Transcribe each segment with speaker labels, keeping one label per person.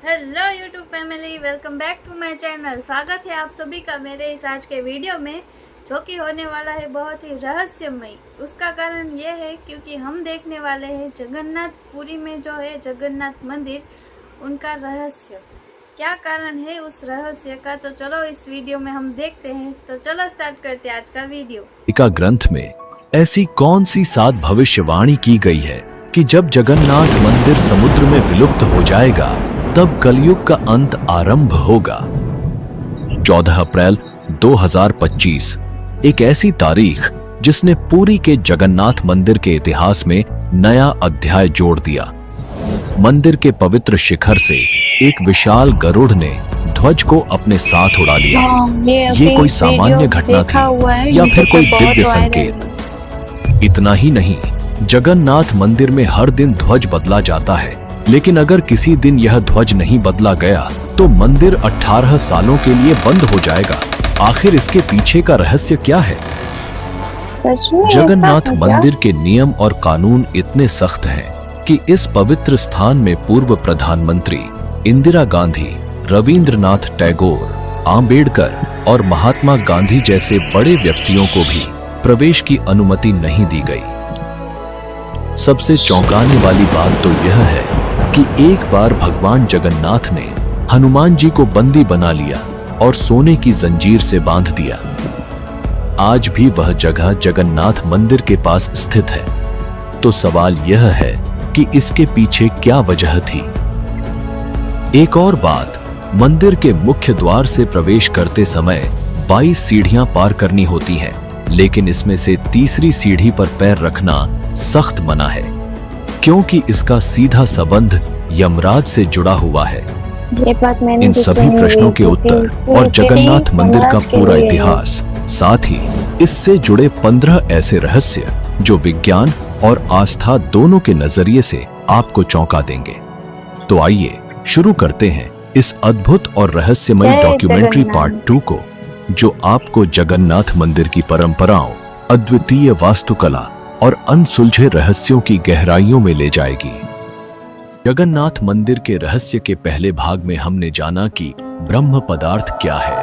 Speaker 1: Hello YouTube family, welcome back to my channel. स्वागत है आप सभी का मेरे इस आज के वीडियो में, जो कि होने वाला है बहुत ही रहस्यमय। उसका कारण यह है क्योंकि हम देखने वाले हैं जगन्नाथपुरी में जो है जगन्नाथ मंदिर, उनका रहस्य। क्या कारण है उस रहस्य का, तो चलो इस वीडियो में हम देखते हैं। तो चलो स्टार्ट करते हैं आज का वीडियो।
Speaker 2: का ग्रंथ में ऐसी कौन सी 7 भविष्यवाणी की गई है कि जब जगन्नाथ मंदिर समुद्र में विलुप्त हो जाएगा तब कलयुग का अंत आरंभ होगा। 14 अप्रैल 2025 एक ऐसी तारीख जिसने पुरी के जगन्नाथ मंदिर के इतिहास में नया अध्याय जोड़ दिया। मंदिर के पवित्र शिखर से एक विशाल गरुड़ ने ध्वज को अपने साथ उड़ा लिया। ये कोई सामान्य घटना थी या फिर कोई दिव्य संकेत? इतना ही नहीं, जगन्नाथ मंदिर में हर दिन ध्वज बदला जाता है, लेकिन अगर किसी दिन यह ध्वज नहीं बदला गया तो मंदिर 18 सालों के लिए बंद हो जाएगा। आखिर इसके पीछे का रहस्य क्या है? जगन्नाथ मंदिर के नियम और कानून इतने सख्त हैं कि इस पवित्र स्थान में पूर्व प्रधानमंत्री इंदिरा गांधी, रविंद्रनाथ टैगोर, आंबेडकर और महात्मा गांधी जैसे बड़े व्यक्तियों को भी प्रवेश की अनुमति नहीं दी गई। सबसे चौंकाने वाली बात तो यह है कि एक बार भगवान जगन्नाथ ने हनुमान जी को बंदी बना लिया और सोने की जंजीर से बांध दिया। आज भी वह जगह जगन्नाथ मंदिर के पास स्थित है। तो सवाल यह है कि इसके पीछे क्या वजह थी? एक और बात, मंदिर के मुख्य द्वार से प्रवेश करते समय 22 सीढ़ियां पार करनी होती हैं, लेकिन इसमें से तीसरी सीढ़ी पर पैर रखना सख्त मना है, क्योंकि इसका सीधा संबंध यमराज से जुड़ा हुआ है।
Speaker 3: ये बात मैंने
Speaker 2: इन सभी प्रश्नों के उत्तर और जगन्नाथ मंदिर का पूरा इतिहास, साथ ही इससे जुड़े 15 ऐसे रहस्य जो विज्ञान और आस्था दोनों के नजरिए से आपको चौंका देंगे। तो आइए शुरू करते हैं इस अद्भुत और रहस्यमय डॉक्यूमेंट्री पार्ट 2 को, जो आपको जगन्नाथ मंदिर की परंपराओं, अद्वितीय वास्तुकला और अनसुलझे रहस्यों की गहराइयों में ले जाएगी। जगन्नाथ मंदिर के रहस्य के पहले भाग में हमने जाना कि ब्रह्म पदार्थ क्या है,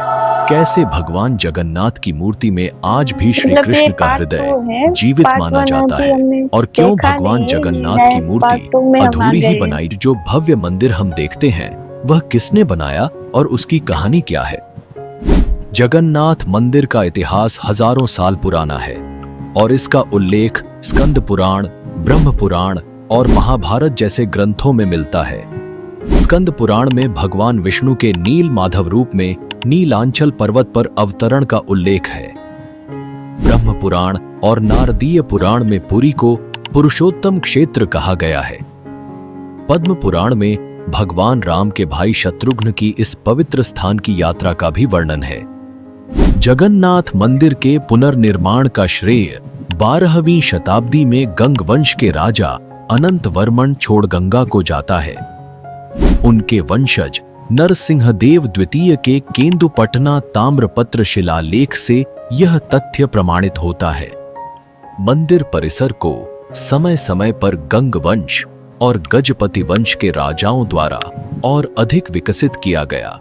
Speaker 2: कैसे भगवान जगन्नाथ की मूर्ति में आज भी श्री कृष्ण का हृदय जीवित माना जाता है, और क्यों भगवान जगन्नाथ की मूर्ति अधूरी ही बनाई। जो भव्य मंदिर हम देखते हैं वह किसने बनाया और उसकी कहानी क्या है? जगन्नाथ मंदिर का इतिहास हजारों साल पुराना है और इसका उल्लेख स्कंद पुराण, ब्रह्म पुराण और महाभारत जैसे ग्रंथों में मिलता है। स्कंद पुराण में भगवान विष्णु के नील माधव रूप में नीलांचल पर्वत पर अवतरण का उल्लेख है। ब्रह्म पुराण और नारदीय पुराण में पुरी को पुरुषोत्तम क्षेत्र कहा गया है। पद्म पुराण में भगवान राम के भाई शत्रुघ्न की इस पवित्र स्थान की यात्रा का भी वर्णन है। जगन्नाथ मंदिर के पुनर्निर्माण का श्रेय 12वीं शताब्दी में गंग वंश के राजा अनंत वर्मन छोड़गंगा को जाता है। उनके वंशज नरसिंहदेव द्वितीय के केंदुपटना ताम्रपत्र शिलालेख से यह तथ्य प्रमाणित होता है। मंदिर परिसर को समय समय पर गंग वंश और गजपति वंश के राजाओं द्वारा और अधिक विकसित किया गया।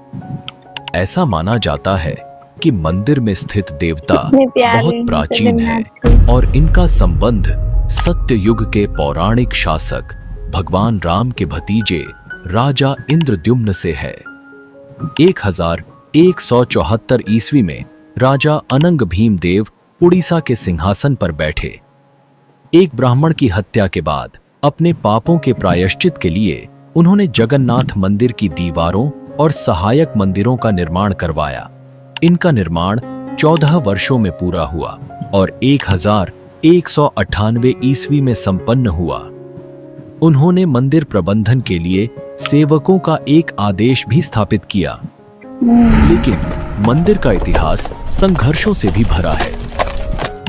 Speaker 2: ऐसा माना जाता है कि मंदिर में स्थित देवता बहुत प्राचीन है और इनका संबंध सत्ययुग के पौराणिक शासक भगवान राम के भतीजे राजा इंद्रद्युम्न से है। 1174 ईस्वी में राजा अनंग भीमदेव उड़ीसा के सिंहासन पर बैठे। एक ब्राह्मण की हत्या के बाद अपने पापों के प्रायश्चित के लिए उन्होंने जगन्नाथ मंदिर की दीवारों और सहायक मंदिरों का निर्माण करवाया। इनका निर्माण 14 वर्षों में पूरा हुआ और 1198 ईस्वी में संपन्न हुआ। उन्होंने मंदिर प्रबंधन के लिए सेवकों का एक आदेश भी स्थापित किया। लेकिन मंदिर का इतिहास संघर्षों से भी भरा है।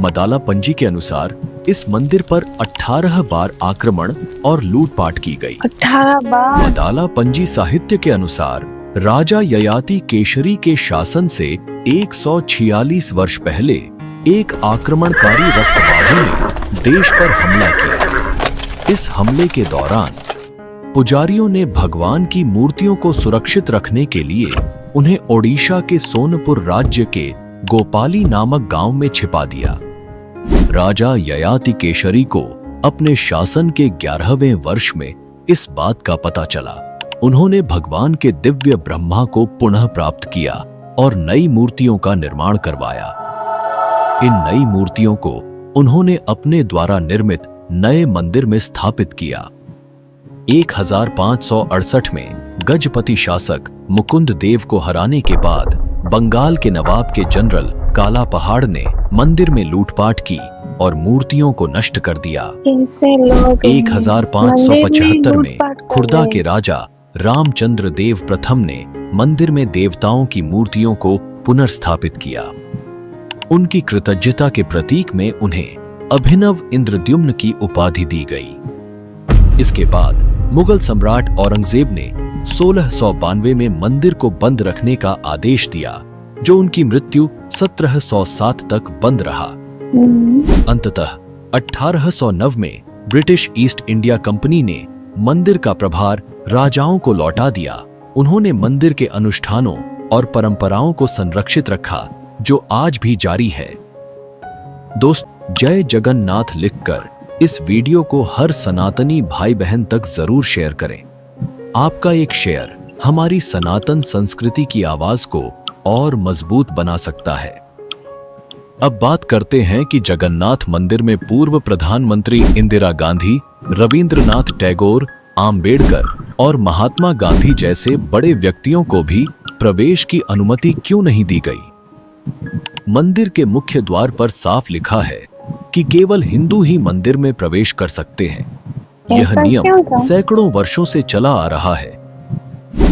Speaker 2: मदाला पंजी के अनुसार इस मंदिर पर 18 बार आक्रमण और लूटपाट की गई।
Speaker 3: 18 बार।
Speaker 2: मदाला पंजी साहित्य के अनुसार राजा ययाति केशरी के शासन से 146 वर्ष पहले एक आक्रमणकारी रक्तवादी ने देश पर हमला किया। इस हमले के दौरान पुजारियों ने भगवान की मूर्तियों को सुरक्षित रखने के लिए उन्हें ओडिशा के सोनपुर राज्य के गोपाली नामक गांव में छिपा दिया। राजा ययाति केशरी को अपने शासन के 11वें वर्ष में इस बात का पता चला। उन्होंने भगवान के दिव्य ब्रह्मा को पुनः प्राप्त किया और नई मूर्तियों का निर्माण करवाया। इन नई मूर्तियों को उन्होंने अपने द्वारा निर्मित नए मंदिर में स्थापित किया। 1568 में गजपति शासक मुकुंद देव को हराने के बाद बंगाल के नवाब के जनरल काला पहाड़ ने मंदिर में लूटपाट की और मूर्तियों को नष्ट कर दिया। 1575 में खुर्दा के राजा रामचंद्र देव प्रथम ने मंदिर में देवताओं की मूर्तियों को पुनर्स्थापित किया। उनकी कृतज्ञता के प्रतीक में उन्हें अभिनव इंद्रद्युम्न की उपाधि दी गई। इसके बाद मुगल सम्राट औरंगजेब ने 1692 में मंदिर को बंद रखने का आदेश दिया, जो उनकी मृत्यु 1707 तक बंद रहा। अंततः 1809 में ब्रिटिश ईस्ट इंडिया कंपनी ने मंदिर का प्रभार राजाओं को लौटा दिया। उन्होंने मंदिर के अनुष्ठानों और परंपराओं को संरक्षित रखा, जो आज भी जारी है। दोस्त, जय जगन्नाथ लिखकर इस वीडियो को हर सनातनी भाई बहन तक जरूर शेयर करें। आपका एक शेयर हमारी सनातन संस्कृति की आवाज को और मजबूत बना सकता है। अब बात करते हैं कि जगन्नाथ मंदिर में पूर्व प्रधानमंत्री इंदिरा गांधी, रविंद्रनाथ टैगोर, आम्बेडकर और महात्मा गांधी जैसे बड़े व्यक्तियों को भी प्रवेश की अनुमति क्यों नहीं दी गई। मंदिर के मुख्य द्वार पर साफ लिखा है कि केवल हिंदू ही मंदिर में प्रवेश कर सकते हैं। यह नियम सैकड़ों वर्षों से चला आ रहा है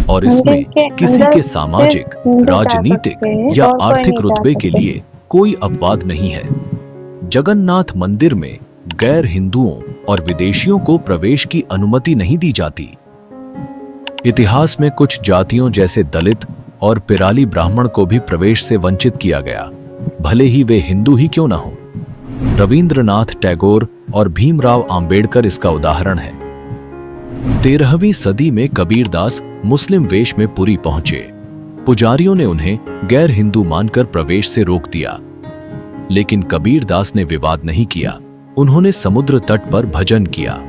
Speaker 2: और इसमें किसी के सामाजिक, राजनीतिक या आर्थिक रुतबे के लिए कोई अपवाद नहीं है। जगन्नाथ मंदिर में गैर हिंदुओं और विदेशियों को प्रवेश की अनुमति नहीं दी जाती। इतिहास में कुछ जातियों जैसे दलित और पिराली ब्राह्मण को भी प्रवेश से वंचित किया गया, भले ही वे हिंदू ही क्यों न हो। रविंद्रनाथ टैगोर और भीमराव आम्बेडकर इसका उदाहरण है। 13वीं सदी में कबीरदास मुस्लिम वेश में पुरी पहुंचे। पुजारियों ने उन्हें गैर हिंदू मानकर प्रवेश से रोक दिया, लेकिन कबीरदास ने विवाद नहीं किया। उन्होंने समुद्र तट पर भजन किया।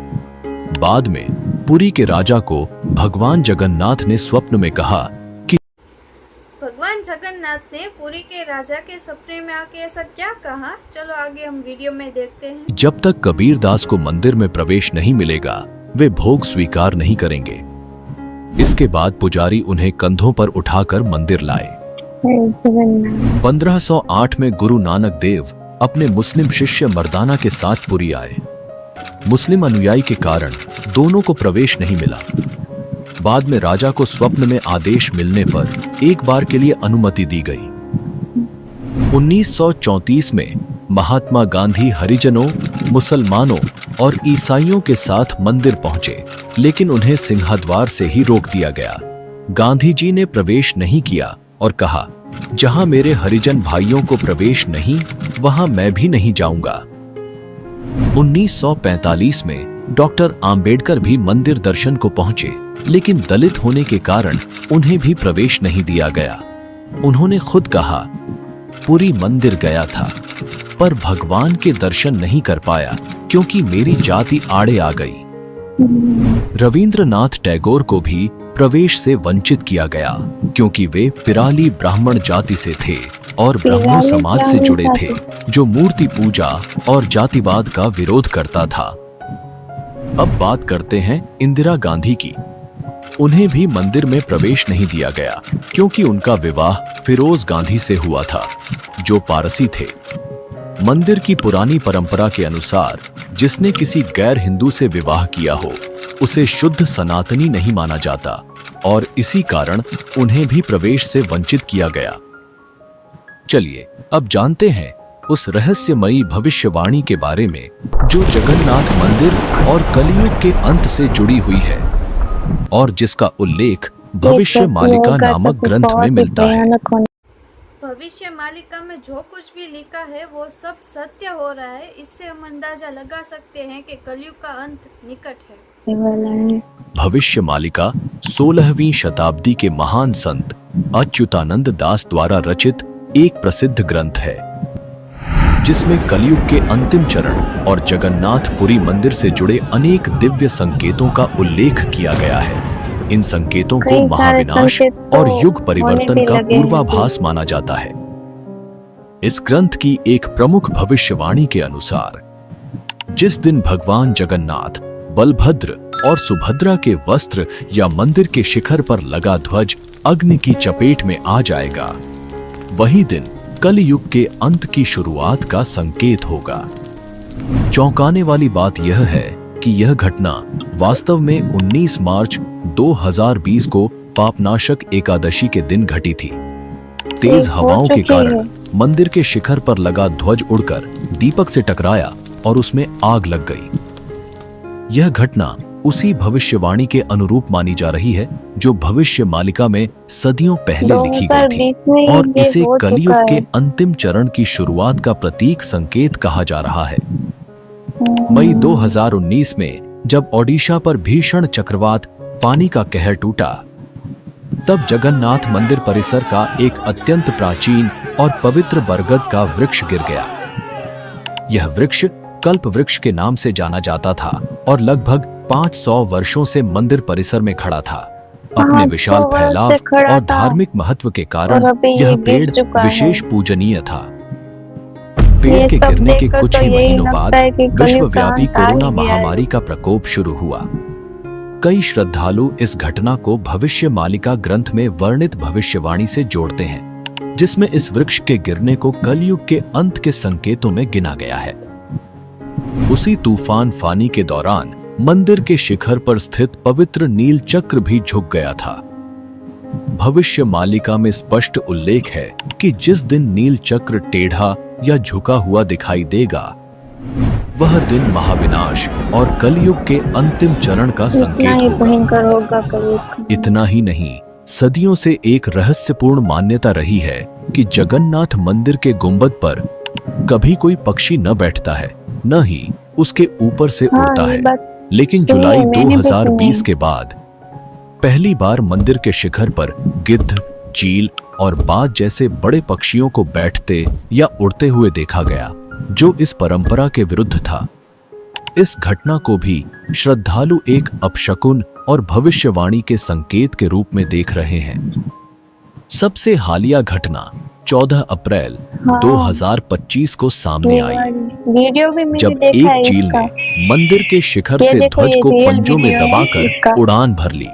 Speaker 2: बाद में पुरी के राजा को भगवान जगन्नाथ ने स्वप्न में कहा कि
Speaker 1: भगवान जगन्नाथ ने पुरी के राजा के सपने में आके ऐसा क्या कहा, चलो आगे हम वीडियो में देखते हैं।
Speaker 2: जब तक कबीरदास को मंदिर में प्रवेश नहीं मिलेगा, वे भोग स्वीकार नहीं करेंगे। इसके बाद पुजारी उन्हें कंधों पर उठाकर मंदिर लाए। 1508 में गुरु नानक देव अपने मुस्लिम शिष्य मर्दाना के साथ पुरी आए। मुस्लिम अनुयायी के कारण दोनों को प्रवेश नहीं मिला। बाद में राजा को स्वप्न में आदेश मिलने पर एक बार के लिए अनुमति दी गई। 1934 में महात्मा गांधी हरिजनों, मुसलमानों और ईसाइयों के साथ मंदिर पहुंचे, लेकिन उन्हें सिंहद्वार से ही रोक दिया गया। गांधी जी ने प्रवेश नहीं किया और कहा, जहां मेरे हरिजन भाइयों को प्रवेश नहीं, वहां मैं भी नहीं जाऊंगा। 1945 में डॉक्टर आम्बेडकर भी मंदिर दर्शन को पहुंचे, लेकिन दलित होने के कारण उन्हें भी प्रवेश नहीं दिया गया। उन्होंने खुद कहा, पुरी मंदिर गया था पर भगवान के दर्शन नहीं कर पाया क्योंकि मेरी जाति आड़े आ गई। रविंद्रनाथ टैगोर को भी प्रवेश से वंचित किया गया क्योंकि वे पिराली ब्राह्मण जाति से थे और ब्राह्मण समाज से जुड़े थे, जो मूर्ति पूजा और जातिवाद का विरोध करता था। अब बात करते हैं इंदिरा गांधी की। उन्हें भी मंदिर में प्रवेश नहीं दिया गया क्योंकि उनका विवाह फिरोज गांधी से हुआ था, जो पारसी थे। मंदिर की पुरानी परंपरा के अनुसार जिसने किसी गैर हिंदू से विवाह किया हो, उसे शुद्ध सनातनी नहीं माना जाता और इसी कारण उन्हें भी प्रवेश से वंचित किया गया। चलिए अब जानते हैं उस रहस्यमयी भविष्यवाणी के बारे में जो जगन्नाथ मंदिर और कलियुग के अंत से जुड़ी हुई है और जिसका उल्लेख भविष्य मालिका नामक ग्रंथ में मिलता है।
Speaker 1: भविष्य मालिका में जो कुछ भी लिखा है वो सब सत्य हो रहा है। इससे हम अंदाजा लगा सकते हैं कि कलयुग का अंत निकट है।
Speaker 3: आने वाला है।
Speaker 2: भविष्य मालिका 16वीं शताब्दी के महान संत अच्युतानंद दास द्वारा रचित एक प्रसिद्ध ग्रंथ है, जिसमें कलयुग के अंतिम चरण और जगन्नाथपुरी मंदिर से जुड़े अनेक दिव्य संकेतों का उल्लेख किया गया है। इन संकेतों को
Speaker 3: कई सारे
Speaker 2: महाविनाश
Speaker 3: संकेत तो
Speaker 2: और युग परिवर्तन
Speaker 3: होने पे
Speaker 2: का
Speaker 3: लगे हैं।
Speaker 2: पूर्वाभास माना जाता है। इस ग्रंथ की एक प्रमुख भविष्यवाणी के अनुसार जिस दिन भगवान जगन्नाथ, बलभद्र और सुभद्रा के वस्त्र या मंदिर के शिखर पर लगा ध्वज अग्नि की चपेट में आ जाएगा, वही दिन कलयुग के अंत की शुरुआत का संकेत होगा। चौंकाने वाली बात यह है कि यह घटना वास्तव में 19 मार्च 2020 को पापनाशक एकादशी के दिन घटी थी। तेज हवाओं के कारण मंदिर के शिखर पर लगा ध्वज उड़कर दीपक से टकराया और उसमें आग लग गई। यह घटना उसी भविष्यवाणी के अनुरूप मानी जा रही है जो भविष्य मालिका में सदियों पहले लिखी गई थी और इसे कलयुग के अंतिम चरण की शुरुआत का प्रतीक संकेत कहा जा रहा है। मई 2019 में जब ओडिशा पर भीषण चक्रवात फानी का कहर टूटा, तब जगन्नाथ मंदिर परिसर का एक अत्यंत प्राचीन और पवित्र बरगद का वृक्ष गिर गया। यह वृक्ष कल्प वृक्ष के नाम से जाना जाता था और लगभग 500 वर्षों से मंदिर परिसर में खड़ा था। अपने विशाल फैलाव और धार्मिक महत्व के कारण यह पेड़ विशेष पूजनीय था। पेड़ के गिरने के कुछ ही महीनों बाद विश्वव्यापी कोरोना महामारी का प्रकोप शुरू हुआ। कई श्रद्धालु इस घटना को भविष्य मालिका ग्रंथ में वर्णित भविष्यवाणी से जोड़ते हैं, जिसमें इस वृक्ष के गिरने को कलयुग के अंत के संकेतों में गिना गया है। उसी तूफान फानी के दौरान मंदिर के शिखर पर स्थित पवित्र नील चक्र भी झुक गया था। भविष्य मालिका में स्पष्ट उल्लेख है कि जिस दिन नील चक्र टेढ़ा या झुका हुआ दिखाई देगा, वह दिन महाविनाश और कलयुग के अंतिम चरण का संकेत होगा। इतना ही नहीं, सदियों से एक रहस्यपूर्ण मान्यता रही है कि जगन्नाथ मंदिर के गुंबद पर कभी कोई पक्षी न बैठता है, न ही उसके ऊपर से उड़ता है। लेकिन जुलाई 2020 के बाद पहली बार मंदिर के शिखर पर गिद्ध, चील और बाज जैसे बड़े पक्षियों को बैठते या उड़ते हुए देखा गया, जो इस परंपरा के विरुद्ध था। इस घटना को भी श्रद्धालु एक अपशकुन और भविष्यवाणी के संकेत के रूप में देख रहे हैं। सबसे हालिया घटना 14 अप्रैल 2025 को सामने आई, जब एक चील ने मंदिर के शिखर से ध्वज को पंजों में दबाकर उड़ान भर ली।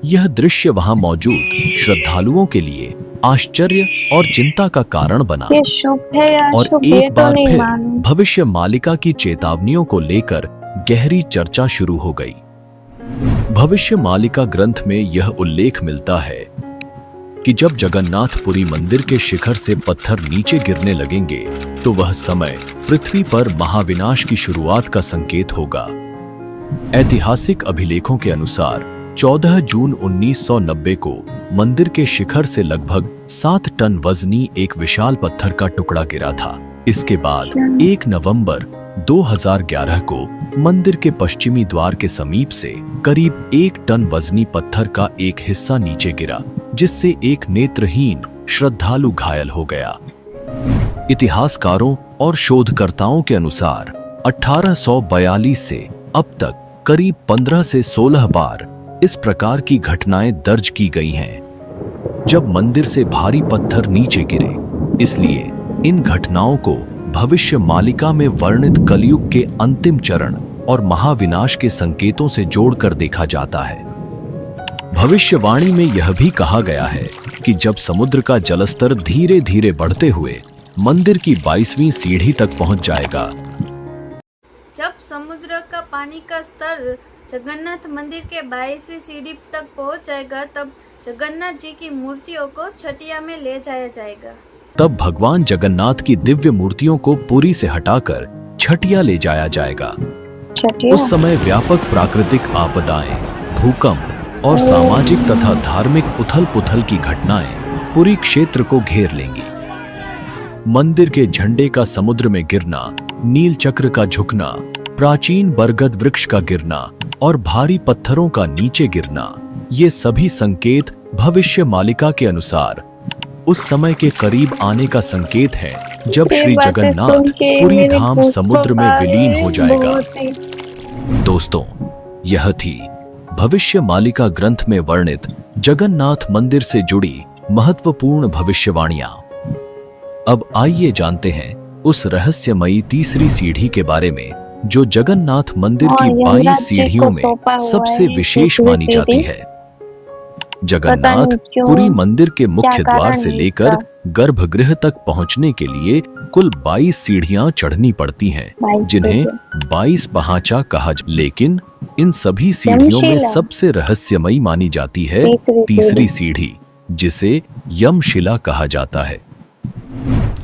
Speaker 2: यह दृश्य वहां मौजूद श्रद्धालुओं के लिए आश्चर्य और चिंता का कारण बना और एक बार फिर भविष्य मालिका की चेतावनियों को लेकर गहरी चर्चा शुरू हो गई। भविष्य मालिका ग्रंथ में यह उल्लेख मिलता है कि जब जगन्नाथपुरी मंदिर के शिखर से पत्थर नीचे गिरने लगेंगे, तो वह समय पृथ्वी पर महाविनाश की शुरुआत का संकेत होगा। ऐतिहासिक अभिलेखों के अनुसार 14 जून 1990 को मंदिर के शिखर से लगभग 7 टन वजनी एक विशाल पत्थर का टुकड़ा गिरा था। इसके बाद 1 नवंबर 2011 को मंदिर के पश्चिमी द्वार के समीप से करीब 1 टन वजनी पत्थर का एक हिस्सा नीचे गिरा, जिससे एक नेत्रहीन श्रद्धालु घायल हो गया। इतिहासकारों और शोधकर्ताओं के अनुसार 1842 से अब तक करीब 15 से 16 बार इस प्रकार की घटनाएं दर्ज की गई हैं, जब मंदिर से भारी पत्थर नीचे गिरे। इसलिए इन घटनाओं को भविष्य मालिका में वर्णित कलयुग के अंतिम चरण और महाविनाश के संकेतों से जोड़कर देखा जाता है। भविष्यवाणी में यह भी कहा गया है कि जब समुद्र का जलस्तर धीरे धीरे बढ़ते हुए मंदिर की 22वीं सीढ़ी तक पहुंच जाएगा।
Speaker 1: जब समुद्र का पानी का स्तर जगन्नाथ मंदिर के 22वीं सीढ़ी तक पहुंच जाएगा, तब जगन्नाथ जी की मूर्तियों को छटिया में ले जाया जाएगा।
Speaker 2: तब भगवान जगन्नाथ की दिव्य मूर्तियों को पुरी से हटाकर छटिया ले जाया जाएगा। उस समय व्यापक प्राकृतिक आपदाएं, भूकंप और सामाजिक तथा धार्मिक उथल-पुथल की घटनाएं पुरी क्षेत्र को घेर लेंगी। मंदिर के झंडे का समुद्र में गिरना, नील चक्र का झुकना, प्राचीन बरगद वृक्ष का गिरना और भारी पत्थरों का नीचे गिरना, ये सभी संकेत भविष्य मालिका के अनुसार उस समय के करीब आने का संकेत है जब श्री जगन्नाथ पुरी धाम समुद्र में विलीन हो जाएगा। दोस्तों, यह थी भविष्य मालिका ग्रंथ में वर्णित जगन्नाथ मंदिर से जुड़ी महत्वपूर्ण भविष्यवाणियां। अब आइए जानते हैं उस रहस्यमयी तीसरी सीढ़ी के बारे में जो जगन्नाथ मंदिर की 22 सीढ़ियों में सबसे विशेष मानी जाती है। जगन्नाथ पुरी मंदिर के मुख्य द्वार से लेकर गर्भगृह तक पहुंचने के लिए कुल 22 सीढ़ियां चढ़नी पड़ती हैं, जिन्हें 22 पहाचा कहा जाता है। लेकिन इन सभी सीढ़ियों में सबसे रहस्यमयी मानी जाती है तीसरी सीढ़ी, जिसे यमशिला कहा जाता है।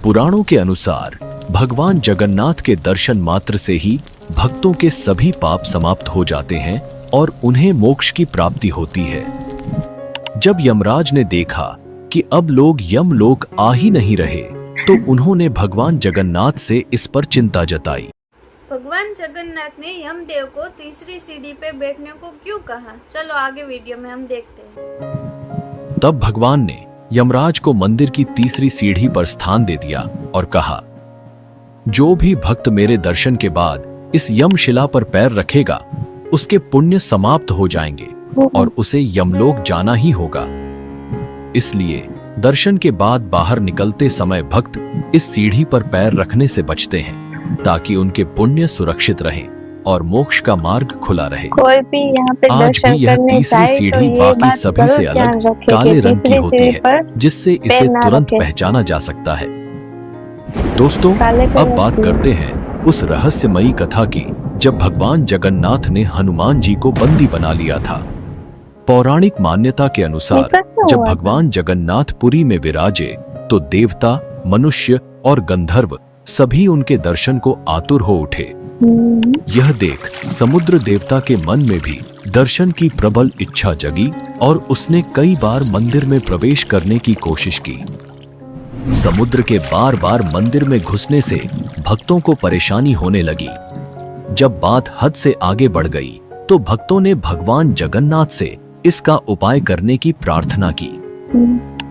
Speaker 2: पुराणों के अनुसार भगवान जगन्नाथ के दर्शन मात्र से ही भक्तों के सभी पाप समाप्त हो जाते हैं और उन्हें मोक्ष की प्राप्ति होती है। जब यमराज ने देखा कि अब लोग यमलोक आ ही नहीं रहे, तो उन्होंने भगवान जगन्नाथ से इस पर चिंता जताई।
Speaker 1: भगवान जगन्नाथ ने यमदेव को तीसरी सीढ़ी पे बैठने को क्यों कहा? चलो आगे वीडियो में हम देखते हैं।
Speaker 2: तब भगवान ने यमराज को मंदिर की तीसरी सीढ़ी पर स्थान दे दिया और कहा, जो भी भक्त मेरे दर्शन के बाद इस यमशिला पर पैर रखेगा, उसके पुण्य समाप्त हो जाएंगे और उसे यमलोक जाना ही होगा। इसलिए दर्शन के बाद बाहर निकलते समय भक्त इस सीढ़ी पर पैर रखने से बचते हैं, ताकि उनके पुण्य सुरक्षित रहें और मोक्ष का मार्ग खुला रहे।
Speaker 3: कोई भी यहाँ पे
Speaker 2: आज भी यह तीसरी सीढ़ी बाकी सभी से अलग काले रंग की होती है, जिससे इसे तुरंत पहचाना जा सकता है। दोस्तों, अब बात करते हैं उस रहस्यमयी कथा की जब भगवान जगन्नाथ ने हनुमान जी को बंदी बना लिया था। पौराणिक मान्यता के अनुसार जब भगवान जगन्नाथ पुरी में विराजे तो देवता, मनुष्य और गंधर्व सभी उनके दर्शन को आतुर हो उठे। यह देख समुद्र देवता के मन में भी दर्शन की प्रबल इच्छा जगी और उसने कई बार मंदिर में प्रवेश करने की कोशिश की। समुद्र के बार बार मंदिर में घुसने से भक्तों को परेशानी होने लगी। जब बात हद से आगे बढ़ गई तो भक्तों ने भगवान जगन्नाथ से इसका उपाय करने की प्रार्थना की।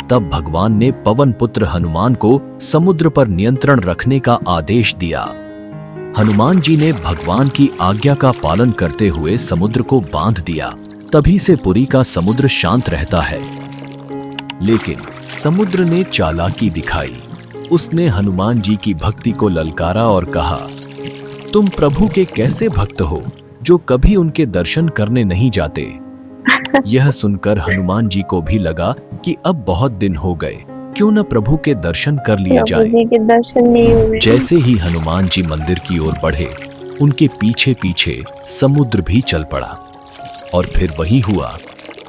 Speaker 2: तब भगवान ने पवन पुत्र हनुमान को समुद्र पर नियंत्रण रखने का आदेश दिया। हनुमान जी ने भगवान की आज्ञा का पालन करते हुए समुद्र को बांध दिया। तभी से पुरी का समुद्र शांत रहता है। लेकिन समुद्र ने चालाकी दिखाई। उसने हनुमान जी की भक्ति को ललकारा और कहा, तुम प्रभु के कैसे भक्त हो जो कभी उनके दर्शन करने नहीं जाते? यह सुनकर हनुमान जी को भी लगा कि अब बहुत दिन हो गए, क्यों न प्रभु के दर्शन कर लिए जाए। जैसे ही हनुमान जी मंदिर की ओर बढ़े, उनके पीछे पीछे समुद्र भी चल पड़ा और फिर वही हुआ,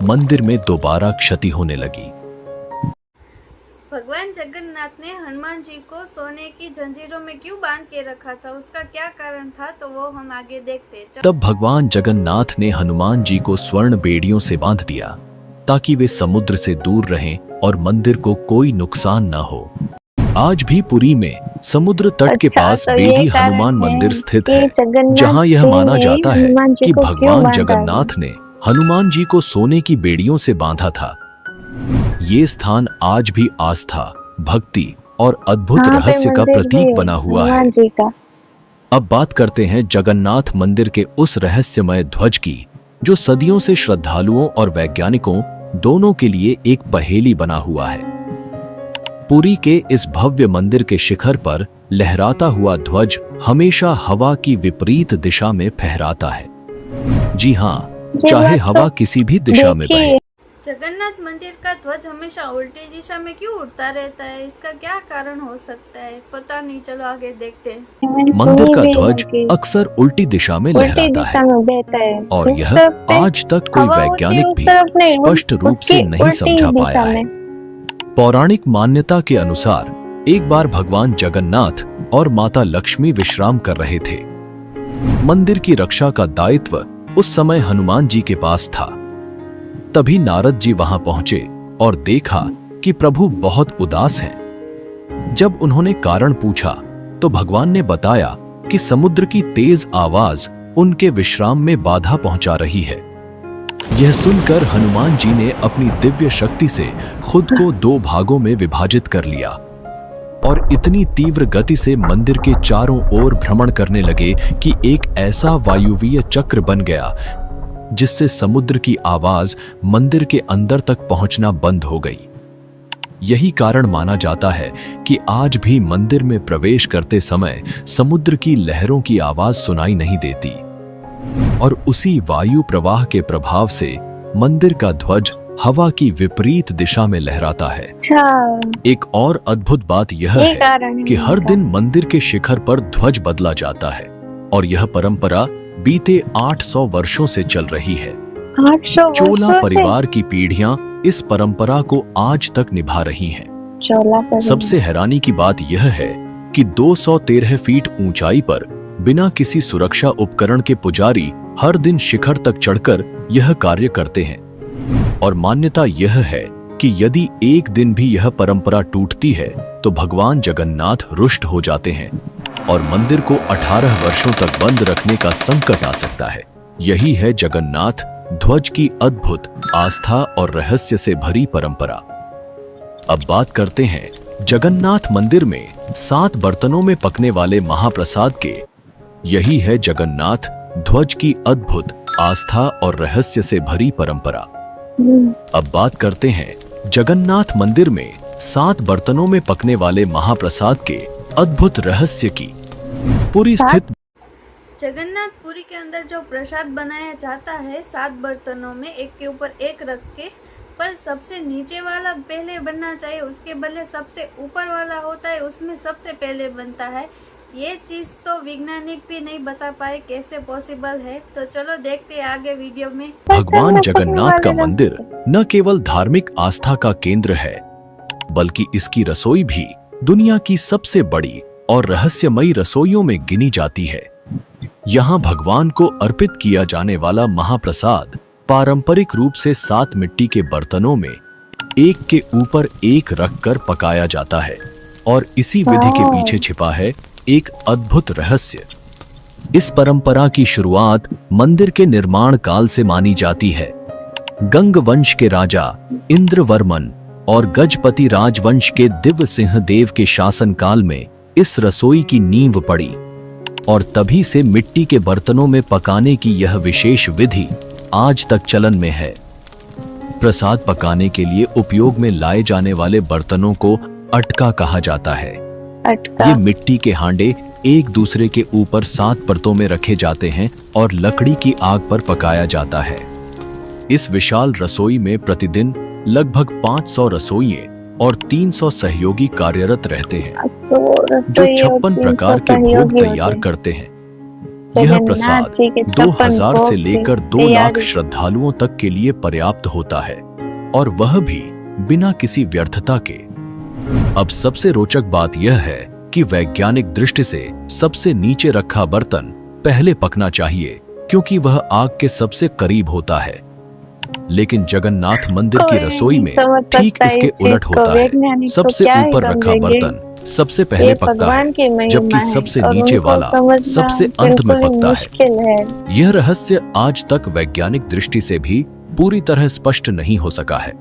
Speaker 2: मंदिर में दोबारा क्षति होने लगी।
Speaker 1: भगवान जगन्नाथ ने हनुमान जी को सोने की जंजीरों में क्यों बांध के रखा था? उसका क्या कारण था? तो वो हम आगे देखते हैं।
Speaker 2: तब भगवान जगन्नाथ ने हनुमान जी को स्वर्ण बेड़ियों से बांध दिया ताकि वे समुद्र से दूर रहें और मंदिर को कोई नुकसान न हो। आज भी पुरी में समुद्र तट के पास बेदी हनुमान मंदिर स्थित है, जहां यह माना जाता है कि भगवान जगन्नाथ ने हनुमान जी को सोने की बेड़ियों से बांधा था। ये स्थान आज भी आस्था, भक्ति और अद्भुत रहस्य का प्रतीक बना हुआ है। अब बात करते हैं जगन्नाथ मंदिर के उस रहस्यमय ध्वज की, जो सदियों से श्रद्धालुओं और वैज्ञानिकों दोनों के लिए एक पहेली बना हुआ है। पुरी के इस भव्य मंदिर के शिखर पर लहराता हुआ ध्वज हमेशा हवा की विपरीत दिशा में फहराता है। जी हाँ, चाहे हवा किसी भी दिशा में बहे।
Speaker 1: जगन्नाथ मंदिर का ध्वज हमेशा उल्टी दिशा में क्यों उड़ता रहता है? इसका क्या कारण हो सकता है? पता नहीं, चलो आगे देखते हैं।
Speaker 2: मंदिर का ध्वज अक्सर उल्टी दिशा में लहराता है और यह आज तक कोई वैज्ञानिक भी स्पष्ट रूप से नहीं समझा पाया है। पौराणिक मान्यता के अनुसार एक बार भगवान जगन्नाथ और माता लक्ष्मी विश्राम कर रहे थे। मंदिर की रक्षा का दायित्व उस समय हनुमान जी के पास था। तभी नारद जी वहां पहुंचे और देखा कि प्रभु बहुत उदास हैं। जब उन्होंने कारण पूछा तो भगवान ने बताया कि समुद्र की तेज आवाज उनके विश्राम में बाधा पहुंचा रही है। यह सुनकर हनुमान जी ने अपनी दिव्य शक्ति से खुद को 2 भागों में विभाजित कर लिया और इतनी तीव्र गति से मंदिर के चारों ओर भ्रमण करने लगे कि एक ऐसा वायुवीय चक्र बन गया जिससे समुद्र की आवाज मंदिर के अंदर तक पहुंचना बंद हो गई। यही कारण माना जाता है कि आज भी मंदिर में प्रवेश करते समय समुद्र की लहरों की आवाज सुनाई नहीं देती और उसी वायु प्रवाह के प्रभाव से मंदिर का ध्वज हवा की विपरीत दिशा में लहराता है। एक और अद्भुत बात यह है कि हर दिन मंदिर के शिखर पर ध्वज बदला जाता है और यह परंपरा बीते 800 वर्षों से चल रही है।
Speaker 3: 800
Speaker 2: चोला परिवार की पीढ़ियां इस परंपरा को आज तक निभा रही हैं। सबसे हैरानी की बात यह है कि 213 फीट ऊंचाई पर बिना किसी सुरक्षा उपकरण के पुजारी हर दिन शिखर तक चढ़कर यह कार्य करते हैं और मान्यता यह है कि यदि एक दिन भी यह परंपरा टूटती है तो भगवान जगन्नाथ रुष्ट हो जाते हैं और मंदिर को 18 वर्षों तक बंद रखने का संकट आ सकता है। यही है जगन्नाथ ध्वज की अद्भुत आस्था और रहस्य से भरी परंपरा। अब बात करते हैं जगन्नाथ मंदिर में 7 बर्तनों में पकने वाले महाप्रसाद के। यही है जगन्नाथ ध्वज की अद्भुत आस्था और रहस्य से भरी परंपरा। अब बात करते हैं जगन्नाथ मंदिर में 7 बर्तनों में पकने वाले महाप्रसाद के अद्भुत रहस्य की। पूरी स्थित
Speaker 1: जगन्नाथ पुरी के अंदर जो प्रसाद बनाया जाता है 7 बर्तनों में एक के ऊपर एक रख के, पर सबसे नीचे वाला पहले बनना चाहिए, उसके बदले सबसे ऊपर वाला होता है उसमें सबसे पहले बनता है। ये चीज तो वैज्ञानिक भी नहीं बता पाए कैसे पॉसिबल है। तो चलो देखते हैं आगे वीडियो में।
Speaker 2: भगवान जगन्नाथ का मंदिर न केवल धार्मिक आस्था का केंद्र है बल्कि इसकी रसोई भी दुनिया की सबसे बड़ी और रहस्यमयी रसोइयों में गिनी जाती है। यहाँ भगवान को अर्पित किया जाने वाला महाप्रसाद पारंपरिक रूप से 7 मिट्टी के बर्तनों में एक के ऊपर एक रखकर पकाया जाता है और इसी विधि के पीछे छिपा है एक अद्भुत रहस्य। इस परंपरा की शुरुआत मंदिर के निर्माण काल से मानी जाती है। गंग वंश के राजा इंद्रवर्मन और गजपति राजवंश के दिव्य सिंह देव के शासनकाल में इस रसोई की नींव पड़ी और तभी से मिट्टी के बर्तनों में पकाने की यह विशेष विधि आज तक चलन में है। प्रसाद पकाने के लिए उपयोग में लाए जाने वाले बर्तनों को अटका कहा जाता है। ये मिट्टी के हांडे एक दूसरे के ऊपर 7 परतों में रखे जाते हैं और लकड़ी की आग पर पकाया जाता है। इस विशाल रसोई में प्रतिदिन लगभग 500 रसोइये और 300 सहयोगी कार्यरत रहते हैं जो 56 प्रकार के भोग तैयार करते हैं। यह प्रसाद 2000 से लेकर 2 लाख श्रद्धालुओं तक के लिए पर्याप्त होता है और वह भी बिना किसी व्यर्थता के। अब सबसे रोचक बात यह है कि वैज्ञानिक दृष्टि से सबसे नीचे रखा बर्तन पहले पकना चाहिए क्योंकि वह आग के सबसे करीब होता है, लेकिन जगन्नाथ मंदिर की रसोई में ठीक इसके उलट होता है। सबसे ऊपर रखा बर्तन सबसे पहले पकता है जबकि सबसे नीचे वाला सबसे अंत में पकता है। यह रहस्य आज तक वैज्ञानिक दृष्टि से भी पूरी तरह स्पष्ट नहीं हो सका है।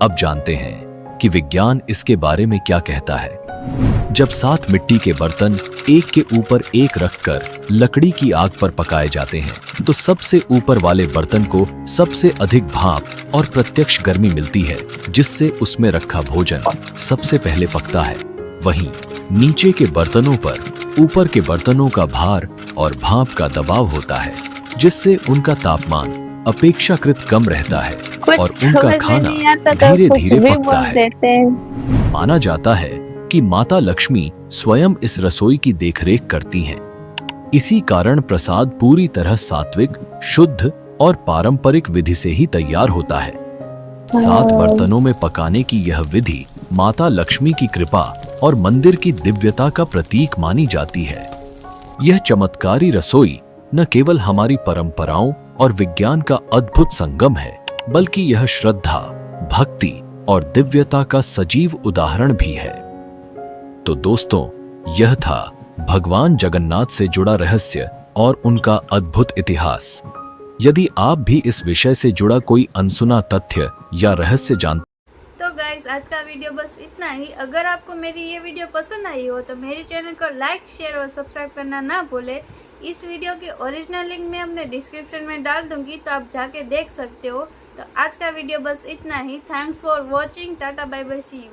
Speaker 2: अब जानते हैं कि विज्ञान इसके बारे में क्या कहता है। जब 7 मिट्टी के बर्तन एक के ऊपर एक रखकर लकड़ी की आग पर पकाए जाते हैं तो सबसे ऊपर वाले बर्तन को सबसे अधिक भाप और प्रत्यक्ष गर्मी मिलती है जिससे उसमें रखा भोजन सबसे पहले पकता है। वहीं नीचे के बर्तनों पर ऊपर के बर्तनों का भार और भाप का दबाव होता है जिससे उनका तापमान अपेक्षाकृत कम रहता है और उनका खाना धीरे धीरे पकता है। माना जाता है कि माता लक्ष्मी स्वयं इस रसोई की देखरेख करती हैं। इसी कारण प्रसाद पूरी तरह सात्विक, शुद्ध और पारंपरिक विधि से ही तैयार होता है। 7 बर्तनों में पकाने की यह विधि माता लक्ष्मी की कृपा और मंदिर की दिव्यता का प्रतीक मानी जाती है। यह चमत्कारी रसोई न केवल हमारी परंपराओं और विज्ञान का अद्भुत संगम है बल्कि यह श्रद्धा, भक्ति और दिव्यता का सजीव उदाहरण भी है। तो दोस्तों, यह था भगवान जगन्नाथ से जुड़ा रहस्य और उनका अद्भुत इतिहास। यदि आप भी इस विषय से जुड़ा कोई अनसुना तथ्य या रहस्य जानते
Speaker 1: तो गाइस, आज का वीडियो बस इतना ही। अगर आपको मेरी ये वीडियो पसंद आई हो तो मेरे चैनल को लाइक, शेयर और सब्सक्राइब करना ना भूले। इस वीडियो की ओरिजिनल लिंक मैं अपने डिस्क्रिप्शन में डाल दूंगी, तो आप जाके देख सकते हो। तो आज का वीडियो बस इतना ही। Thanks for watching. Tata, bye bye, see you.